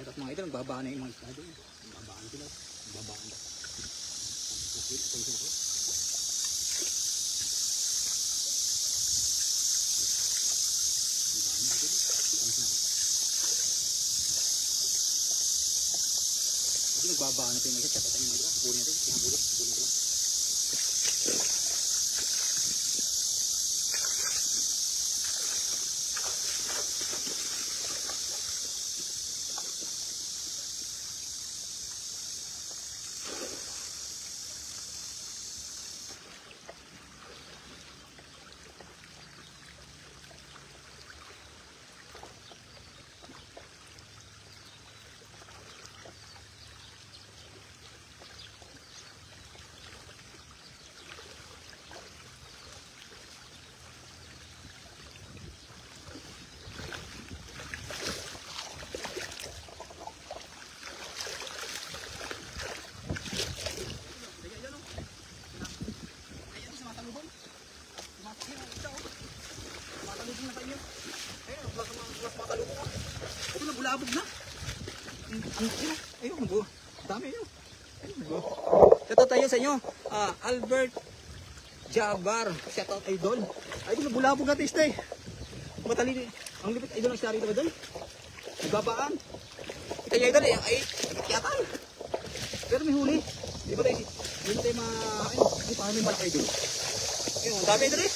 Tapos mga idol, nagbabaan na yung mga isda doon. Nagbabaan sila. Nagbabaan na. Nagbabaan na ito yung mga isda. Tsaka yung mga isda. Puli natin. Pinabulot. Puli natin. Bulabog na. Ayun, bu. Dami yun. Ayun, bu. Shoutout tayo sa inyo. Albert Jabar. Shoutout idol. Idol, bulabog na taste eh. Matalino. Ang lipit idol ng sari ito idol. Nagbabaan. Kita nyo idol eh. Ay, nagkiyatan. Pero may huli. Di ba tayo? Hindi tayo ayun. Ay, parang may malaki idol. Ayun, dami idol eh.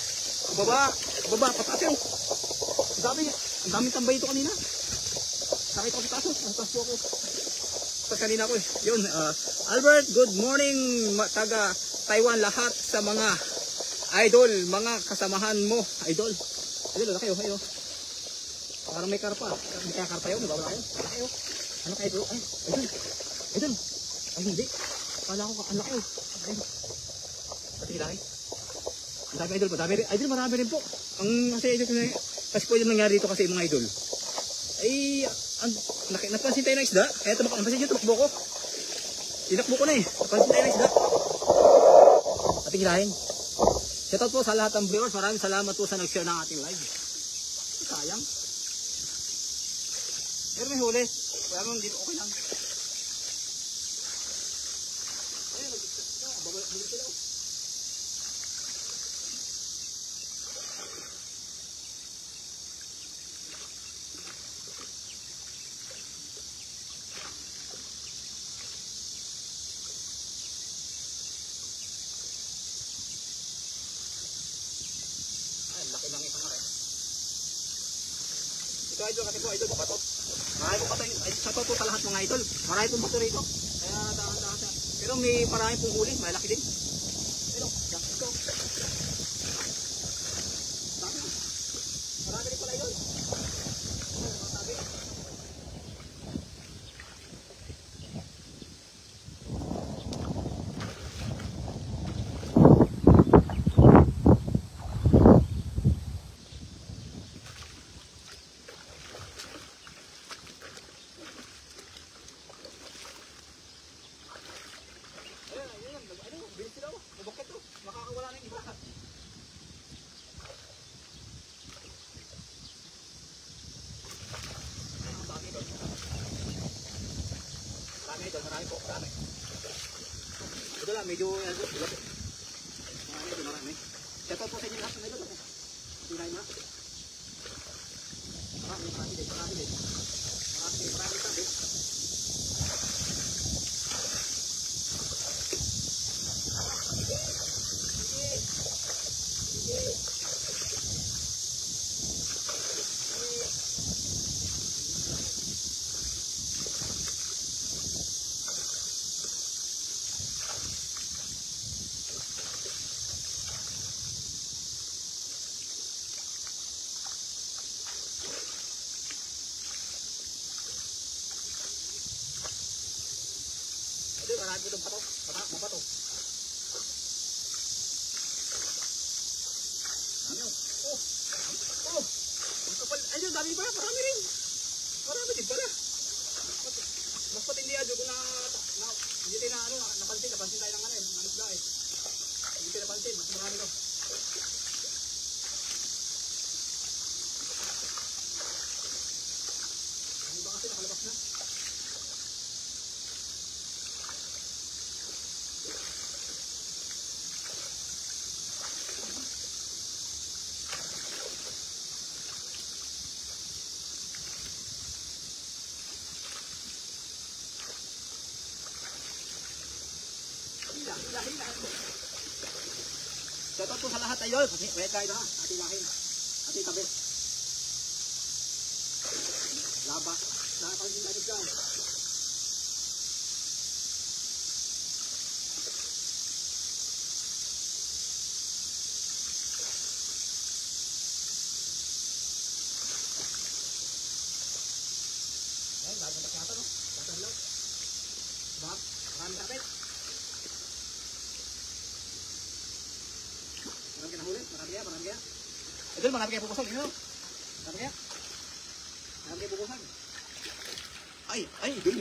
Baba, pataas yun. Ang daming tambay ito kanina. Nakita ko sa taso. Nagtas po ako. Tapos kanina ko eh. Yun. Albert, good morning. Taga Taiwan lahat sa mga idol. Mga kasamahan mo. Idol. Idol, wala kayo. Ayo. Parang may karpa. May kaya karpa yun. Wala kayo. Wala kayo. Ano kayo bro? Ay, idol. Idol. Ay, hindi. Kala ko ang laki yun. Idol. Pati laki. Ang dami idol po. Idol, marami rin po. Kasi po yung nangyari dito kasi mga idol. Ay, napansin tayo ng isda. Kaya napansin nyo, tumakbo ko. Tinakbo ko na eh. Napansin tayo ng isda. Ating hilahin. Shoutout po sa lahat ng viewers. Maraming salamat po sa nag-share ng ating live. Sayang. Pero may huli. Kaya mo, hindi okay lang. Ayun, babalik sila. Idol kasi po idol bato. Marami po bato. Shoutout po sa lahat mga idol. Marami pong bato rito. Kaya dahan-dahan siya. Pero may marami pong huli, malaki din. Pero, ito. Marami rin pala idol. Marami. Marami po, marami. Ito lang, medyo marami. Shoutout po sa inyo lahat ng idol. Tingnan mo na. Marami din. Marami sabi. Marami itong bato. Mabato. Ang kapal. Ayun, dami pa. Marami rin. Marami din pala. Mas patindi adyo kung hindi tayo napansin tayo ng isda eh. Hindi tayo napansin. Mas marami to. Ano ba kasi nakalabas na? idol. Kasi wait tayo na. Ating lahin. Ating tabi. Laba. Laba din natin dyan. Ayan, bago na kata no? Kata lang. Bak, maraming kapit. Marami ka nahuli, marami kaya. Idol, marami kaya pupusan, ino? Marami kaya? Marami kaya pupusan. Ay, idol,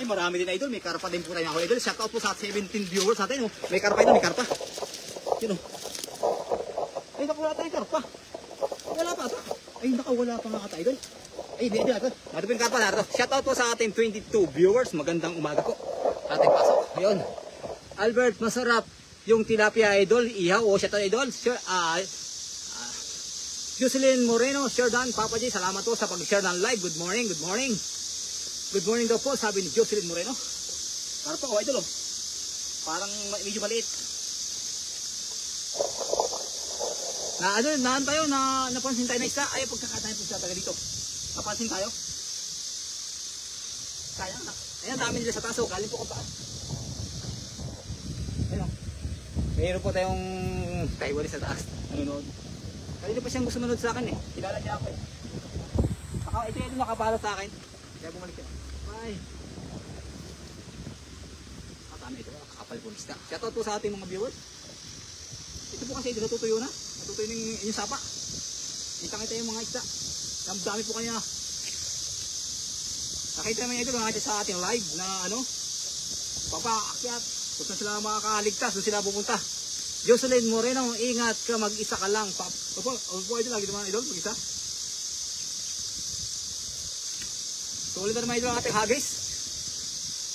marami din idol, may karpa din po tayo nahuli. Idol, shout out po sa 17 viewers natin, oh. May karpa ito, may karpa. Yun, oh. Ay, naku, wala tayong karpa. Wala pa ito. Ay, nakawala pa nga ata, idol. Ay, hindi, idol. Ito po yung karpa na ito. Shout out po sa ating 22 viewers. Magandang umaga po. Ating pasok. Ayun. Albert, masarap yung tilapia, idol. Ihaw, oh, shout out, idol. Jocelyn Moreno, share dan, Papa J, salamat po sa pag-share ng live. Good morning, good morning. Good morning daw po, sabi ni Jocelyn Moreno. Karpa, oh, idol, oh. Parang medyo maliit. Naan tayo, napansin tayo na isa. Ay, pagkakatayo po siya taga dito. Napansin tayo. Sayang na. Ayan, dami nila sa taso. Galing po kung paas. Ayun, mayroon po tayong Taiwanese sa taas. Nanonood. Kanina pa siyang gusto manood sa akin eh. Kilala niya ako eh. Ito nakapalo sa akin. Kaya bumalik siya. Bye. Tama ito. Kakapal po isda. Shoutout po sa ating mga viewers. Ito po kasi ito natutuyo na. Natutuyo ng inyong sapa. Kita yung mga isda. Dami po kanya. Nakita naman ito mga sa ating live na ano. Papaakyat. Kung saan sila makakaligtas. Doon sila pupunta. Jocelyn Moreno, ingat ka, mag-isa ka lang. Opo, ito lagi naman idol, mag-isa. So ulit na naman idol ang ating hagis.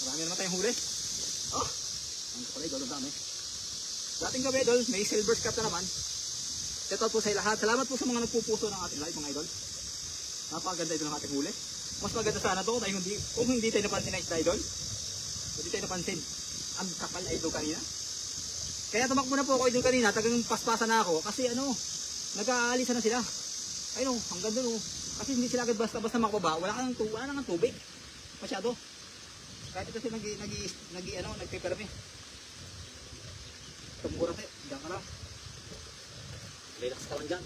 Marami naman tayong huli. Oh, ang kapalay idol, ang dami. Dating gabi idol, may silver scarf na naman. Shoutout po sa lahat. Salamat po sa mga nagpupuso ng ating live mga idol. Napakaganda idol ang ating huli. Mas maganda sana to kung hindi tayo napansin na isda idol. Hindi tayo napansin. Ang kapal na idol kanina. Kaya tumakbo na po ako doon kanina, tagang paspasan na ako kasi ano, nag-aalisa na sila. Ayun, hanggang doon oh. Kasi hindi sila agad basta-basta makababa, wala nang tubig. Masyado. Kahit ito sila nagpipermi. Tumura tayo, diyan ka lang. Relax ka lang dyan.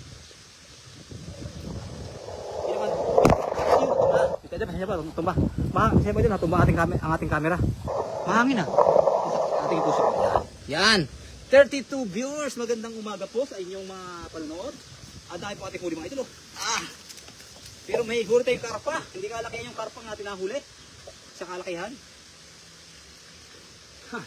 Hindi naman. Ito dyan, pasensya pa, tumba. Pasensya pa dyan, tumba ang ating camera. Mahangin ah. Ating itusok. Yan. 32 viewers, magandang umaga po sa inyong mga panonood. Dahil po ating huli mga idol. Pero may huli tayong karpa. Hindi kalakihan yung karpa natin nahuli. Sa kalakihan.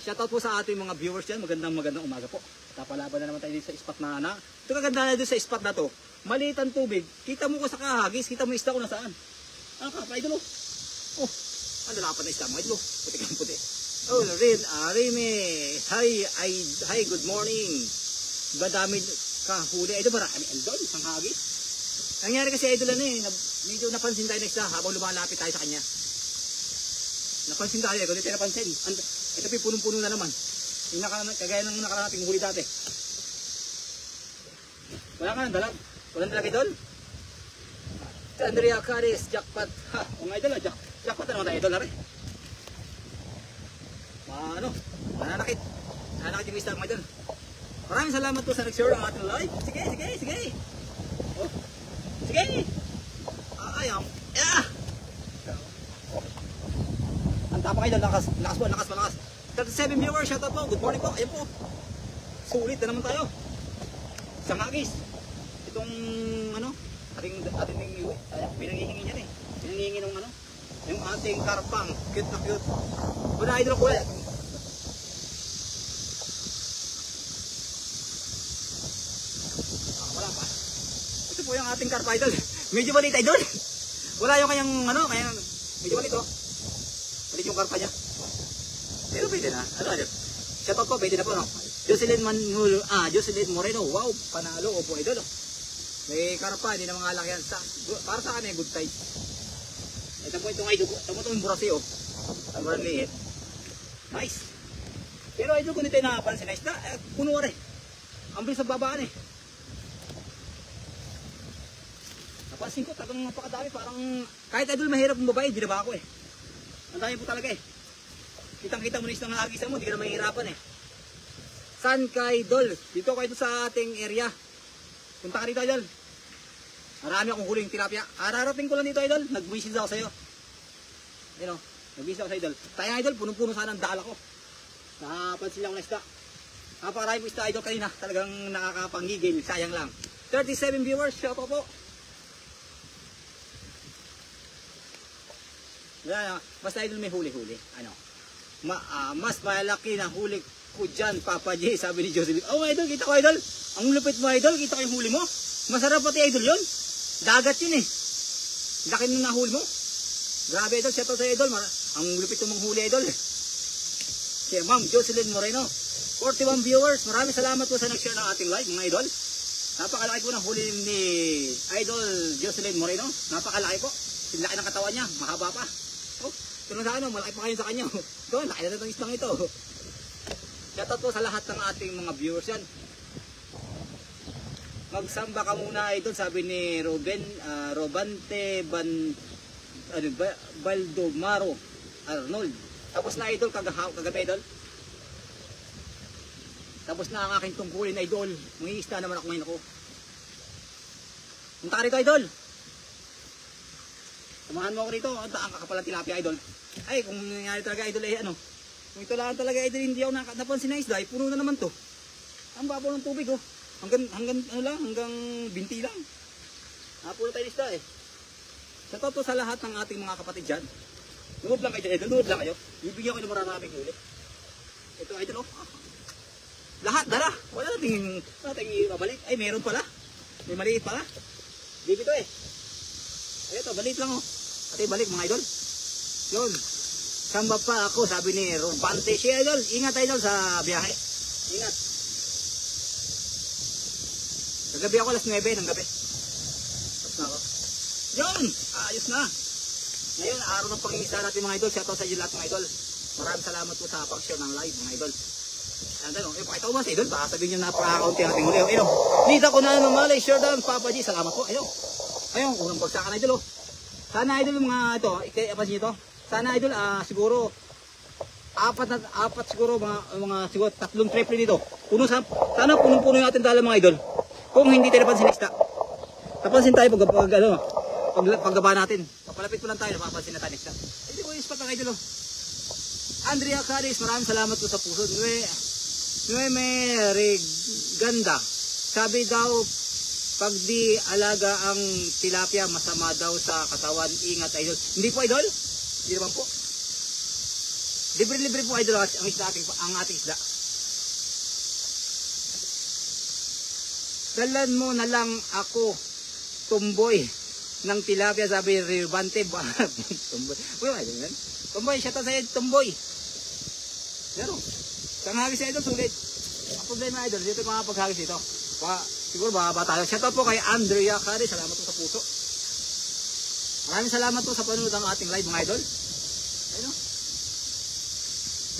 Shoutout po sa ating mga viewers dyan. Magandang umaga po. Tapalaban na naman tayo dito sa spot na ana. Ito kaganda na dito sa spot na to. Maliit ang tubig. Kita mo ko sa kahagis. Kita mo isda ko nasaan. Ano ka? Idol. Oh, ang lalapan na isda mga idol. Puti kang puti. Oh, Red Arime. Hi, good morning. Badami ka huli. Ito marami. Andun, isang hagis. Nangyari kasi idol medyo napansin tayo na isda habang lumalapit tayo sa kanya. Napansin tayo, kung hindi tayo napansin. Ito po punong-puno na naman. Yung kagaya ng nakarating huli dati. Wala ka ng dalag. Walang dalag idol. Andrea Caris, jackpot. Mga idol, jackpot na naman tayo idol na rin. Nananakit yung isda mga idol. Maraming salamat po sa nag-share ang ating live. Sige. Oh. Sige. Ayam. Yeah. Ang tapang idol, lakas 37 viewers, shout out po. Good morning po. Ayan po. Sulit na naman tayo. Isang hagis. Itong ating pinanghihingi niyan eh. Pinanghihingi ng yung ating karpang. Cute na cute. Wala idol ko eh. Wala pa. Ito po yung ating karpa idol. Medyo maliit idol. Wala yung kanyang medyo maliit oh. Maliit yung karpa niya. Pero pwede na. Shoutout po, pwede na po no. Jocelyn Moreno. Wow, panalo po idol. May karpa, hindi na mga laki yan. Para sa akin good size. Ito po itong idol. Ito po itong burasi oh. Ang burang liit. Nice. Pero idol kung hindi tayo nakapansin na isda, puno rin. Ang bilis sa babaan eh. Napansin ko, talagang napakadami. Parang kahit idol mahirap ang babae, di na ba ako eh. Ang dami po talaga eh. Kitang-kita mo na isang agisa mo, di ka na mahirapan eh. Saan ka idol? Dito kayo sa ating area. Punta ka dito idol. Marami akong huling tilapia. Ararating ko lang dito idol. Nag-visit ako sa'yo. Ayun o. Nag-visit ako sa idol. Tayo idol, punong-puno sana ang dala ko. Nakapansin lang ako na isda. Napakarami po isda idol kanina. Talagang nakakapanggigil. Sayang lang. 37 viewers. Shout out po. Basta idol may huli-huli. Ano? Mas malaki na huli ko dyan, Papa J, sabi ni Jocelyn. Oh, idol, kita ko, idol. Ang lupit mo, idol. Kita ko yung huli mo. Masarap pati, idol, yun. Dagat yun, eh. Laki nung nahuli mo. Grabe, idol. Shout out sa idol. Ang lupit mong huli, idol. Kaya, Ma'am Jocelyn Moreno. 41 viewers. Maraming salamat po sa nag-share ng ating live, mga idol. Napakalaki po ng huli ni Idol Jocelyn Moreno. Napakalaki po. Laki ng katawan niya. Mahaba pa. Oh, tulong sa ano, malaki pa kayo sa kanya. Ito, laki na itong islang ito. Shoutout po sa lahat ng ating mga viewers yan. Magsamba ka muna idol, sabi ni Ruben, Robante Baldomaro Arnold. Tapos na idol, kagabi idol. Tapos na ang aking tungkulin idol. Mangiista naman ako ngayon ako. Punta ka rito idol. Samahan mo ako rito. Ang kakapalang tilapia idol. Ay, kung nangyari talaga idol ay ano. Kung ito lang talaga idol, hindi ako napansin na isda. Ay, puno na naman to. Ang babaw ng tubig oh. Hanggang binti lang. Puno tayo isda eh. Sa totoo sa lahat ng ating mga kapatid dyan. Nuod lang kayo idol. Nuod lang kayo. Bibigyan ko ng maraming huli. Ito idol oh. Lahat dala. Wala nating mabalik. Ay, meron pala. May maliit pala. Bibi to eh. Ay, ito, balik lang oh. Ate, balik mga idol. Yun. Samba pa ako, sabi ni Robante. Siya idol, ingat idol sa biyahe. Ingat. Kagabi ako, alas 9 ng gabi. Tapos na ako. Yun! Ayos na. Ngayon, araw ng pag-iisa natin mga idol. Shoutout sa inyo lahat mga idol. Maraming salamat po sa pag-share ng live mga idol. Ano, pakita ko ba sa idol? Baka sabihin nyo na pa-account yung ating huli. Ayun, dito ko na malay. Share down, Papa G. Salamat po. Ayun. Ayun, unang bagsakan idol oh. Sana idol mga ito, ipapansin nyo ito. Sana idol siguro apat siguro mga siguro 3 triple dito. Sana punong-puno yung ating dala mga idol. Kung hindi tayo napansin next napansin tayo paggaba natin. Papalapit po lang tayo, napapansin na tayo next Hindi ko yung spot ng idol oh. Andrea Caris, maraming salamat po sa puso. Nueme Reganda. Sabi daw pag di alaga ang tilapia, masama daw sa katawan. Ingat idol. Hindi po idol. Hindi naman po. Libre-libre po idol ang ating isda. Dalan mo na lang ako tumboy ng tilapia, sabi Ribante. Tumboy. Tumboy, siya to sa'yo, tumboy. Pero, saan hagis idol, sulit. Ang problema idol, dito yung mga paghagis dito. Siguro bababa tayo. Shoutout po kay Andrea Cari. Salamat po sa puso. Maraming salamat po sa panonood ng ating live mga idol. Ayun o.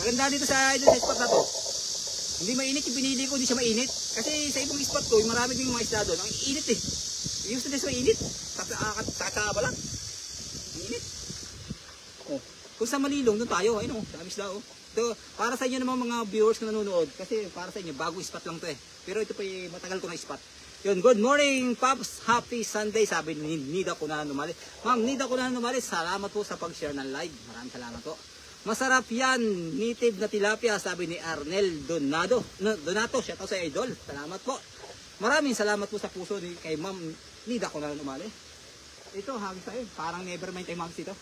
Maganda dito sa idol sa spot na to. Hindi mainit yung pinili ko, hindi siya mainit. Kasi sa ibang spot ko, yung marami din mga isda doon. Ang init eh. Yung sa mainit. Sakaba lang. Ang init. Oh. Kung sa Malilong, doon tayo. Ayun o. Sa isda o. So, para sa inyo naman mga viewers na nanonood, kasi para sa inyo, bagong spot lang to eh. Pero ito pa yung matagal ko na spot. Yun, good morning, Pops. Happy Sunday, sabi ni Nida Kunanumali. Ma'am, Nida Kunanumali, salamat po sa pag-share ng live. Maraming salamat po. Masarap yan, native na tilapia, sabi ni Arnel Donato. Shoutout sa idol. Salamat po. Maraming salamat po sa puso kay Ma'am Nida Kunanumali. Ito, hagis tayo. Parang never mind tayo hagis ito.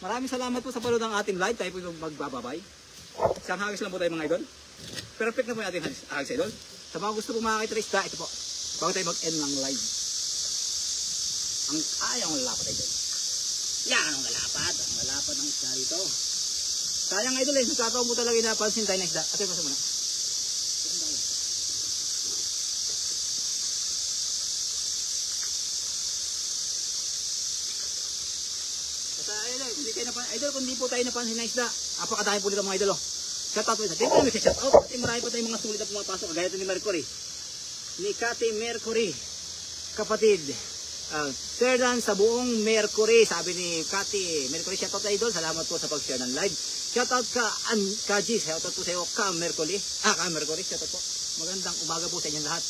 Maraming salamat po sa panood ng ating live. Tayo po yung magbababay. Isang hagis lang po tayo mga idol. Perfect na po yung ating hagis idol. Sa mga gusto po makakita rin isda, ito po. Bago tayo mag-end ng live. Ang lalapad idol. Yan ang lalapad. Ang lalapad ng isda dito. Sayang idol eh. Nagkataon mo talaga inapansin tayo na isda. Ate, pasa muna. Idol, kung di po tayo napansin na isda, apakadami po dito mga idol. Shoutout po isa. Dito namin sa shoutout. Kasi marami pa tayong mga sulit na pumapasok. Gaya ito ni Mercury. Ni Kati Mercury. Kapatid. share lang sa buong Mercury, sabi ni Cathy. Mercury, shoutout sa idol. Salamat po sa pag-share ng live. Shoutout ka G, shoutout po sa iyo, ka Mercury. Mercury, shoutout po. Magandang umaga po sa inyong lahat.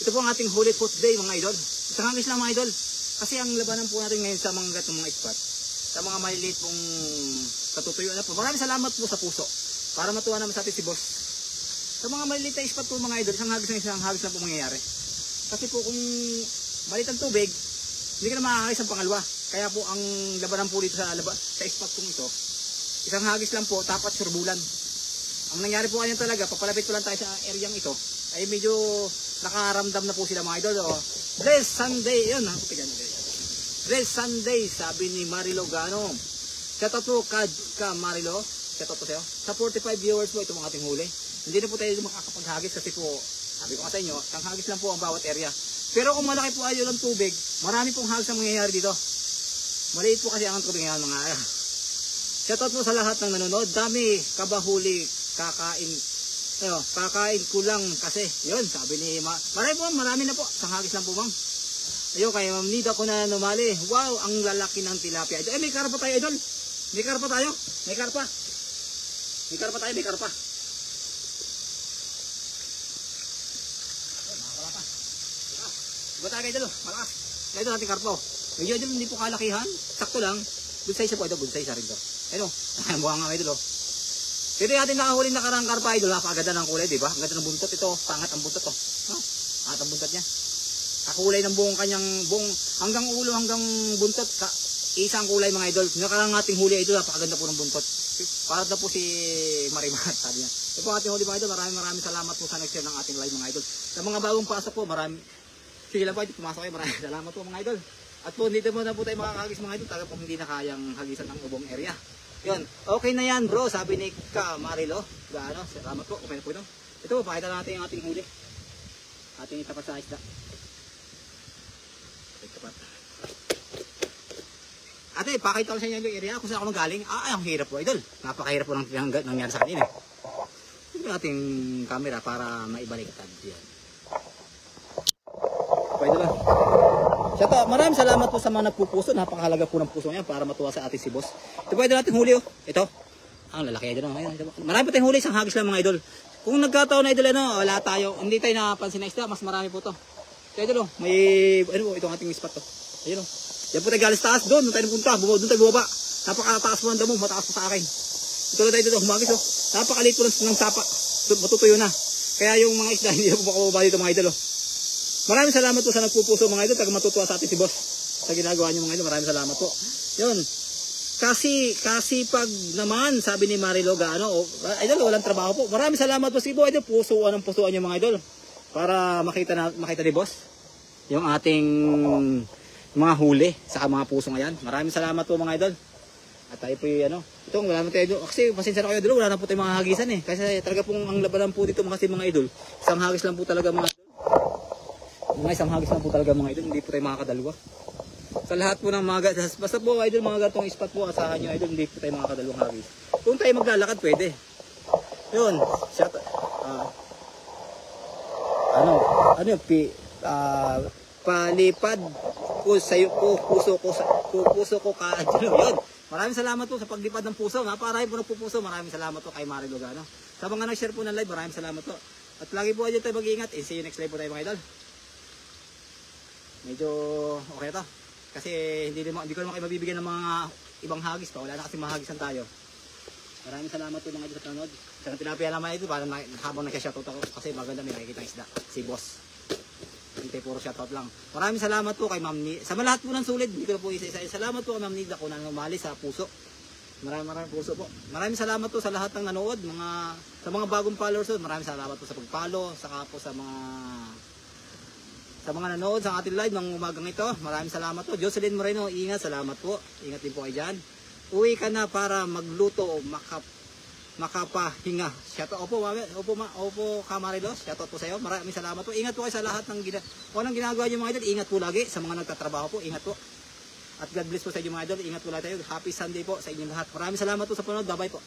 Ito po ang ating Holy Foot Day mga idol. Isang hangis lang mga idol. Kasi ang labanan po natin ngayon sa mga gatong mga spot, sa mga maliliit pong katutuyuan na po. Maraming salamat po sa puso. Para matuwa naman sa atin si boss. Sa mga maliliit na spot po mga idol, isang hagis lang po mangyayari. Kasi po kung maliit ang tubig, hindi ka na makakagis ang pangalawa. Kaya po ang labanan po dito sa spot kong ito, isang hagis lang po, tapat surbulan. Ang nangyari po kanyan talaga, papalapit po lang tayo sa areang ito, ay medyo nakaramdam na po sila mga idol. Bless Sunday, yun ha, Bless Sunday, sabi ni Marilo Gano. Shoutout po ka Marilo, shoutout po sa'yo. Sa 45 viewers po, ito ang ating huli. Hindi na po tayo makakapaghagis kasi po, sabi ko nga sa inyo, isang hagis lang po ang bawat area. Pero kung malaki po ayaw ng tubig, marami pong hagis ang mangyayari dito. Maliit po kasi ang tubig ngayon mga area. Shoutout po sa lahat ng nanonood. Dami kabahuli, kakain ko lang kasi. Yun, sabi ni marami na po. Isang hagis lang po ma'am. Ayun, kay Ma'am Nida ko na numali. Wow, ang lalaki ng tilapia. May karpa tayo idol. May karpa tayo. May karpa tayo, may karpa. Iba tayo idol, malakas. Ito natin karpa. Medyo idol, hindi po kalakihan. Sakto lang. Bunsay siya po idol, bunsay siya rin to. Ayun, buha nga idol. Pero natin nakahuli na karang karpa idol, napakaganda ng kulay, di ba? Ang ganda ng buntot ito, pangat ang buntot to. Pangat ang buntot niya. Kakulay ng buong kanyang hanggang ulo hanggang buntot, isang kulay mga idol. Nakarang ating huli idol, napakaganda po ng buntot. Para na po si Marimar, sabi niya. Ito po ating huli mga idol, maraming salamat po sa nag-share ng ating live mga idol. Sa mga bagong pasok po, sige lang po, pumasok kayo, maraming salamat po mga idol. At po, dito mo na po tayo makakagis mga idol, talaga po hindi na kayang hagisan ng ubong area. Yun, okay na yan bro, sabi ni Ka Marilo. Gaano, salamat po, okay na po ito. Ito po, pakita natin yung ating huli. Ating itapat sa isda. Ate, pakita ko sa inyo yung area kung saan ako magaling. Ang hirap po idol. Napakahirap po ng nangyari sa kanina. Ito ating camera para maibaliktad yan. Pwede lang. Maraming salamat po sa mga nagpupuso. Napakahalaga po ng puso niya para matuwa sa ating si boss. Ito pwede natin huli. Ito. Ang lalaki idol. Marami po tayong huli. Isang hagis lang mga idol. Kung nagkataon na idol, wala tayo. Hindi tayo napansin na isda. Mas marami po to. Ito idol. May, itong ating spot to. Ayun o. Yan po tayo galis taas. Doon tayo napunta. Doon tayo bumaba. Napakataas po ng damo. Mataas po sa akin. Ito na tayo dito. Humagis o. Napakaliit po ng sapa. Matutuyo na. Kaya yung mga isda hindi na po makababa dito mga idol o. Maraming salamat po sa nagpupuso mga idol. Taga matutuwa sa atin si boss sa ginagawa niyo mga idol. Maraming salamat po. Yun. Kasi pag naman sabi ni Marilo Gaano, idol walang trabaho po. Maraming salamat po si Bo idol. Pusuan ang pusuan niyo mga idol. Para makita ni boss yung ating mga huli sa mga puso ngayon. Maraming salamat po mga idol. At tayo po ito wala na tayo. Kasi pasensya na kayo idol, wala na po tayong mga hagisan eh. Kasi talaga pong ang labanan po dito kasi mga idol. Isang hagis lang po talaga mga idol. Isang hagis lang po talaga mga idol, hindi po tayo makakadalwa. Sa lahat po ng mga basta po idol, mga gatong spot po, asahan nyo idol, hindi po tayo makakadalawang hagis. Kung tayo maglalakad, pwede. Yun, palipad ko sa iyo ko, puso ko ka. Yun. Maraming salamat po sa paglipad ng puso. Napakarami po nagpupuso. Maraming salamat po kay Marilo Gano. Sa mga nag-share po ng live, maraming salamat po. At lagi po dyan tayo mag-iingat. See you next live po tayo mga idol. Medyo okay to. Kasi hindi ko naman kayo mabibigyan ng mga ibang hagis pa. Wala na kasi mahagisan tayo. Maraming salamat po mga idol sa panonood. Sa tinapia naman ito, parang habang nagka-shoutout ako kasi maganda may nakikita ng isda. Si boss. Hindi puro shoutout lang. Maraming salamat po kay Ma'am Nida. Sa lahat po ng sulit, hindi ko na po isa-isa. Salamat po kay Ma'am Nida kung nanumali sa puso. Maraming puso po. Maraming salamat po sa lahat ng nanood, sa mga bagong followers. Maraming salamat po sa pag-follow, saka po sa mga nanood sa ating live ng umagang ito. Maraming salamat po. Jocelyn Moreno, ingat, salamat po. Ingat din po kayo dyan. Uwi ka na para magluto o makapahinga. Opo Kamarilos, shoutout po sa iyo. Maraming salamat po. Ingat po kayo sa lahat ng ginagawa niyo mga idol. Ingat po lagi sa mga nagtatrabaho po. Ingat po. At God bless po sa inyo mga idol. Ingat po lahat tayo. Happy Sunday po sa inyong lahat. Maraming salamat po sa panonood. Bye-bye po.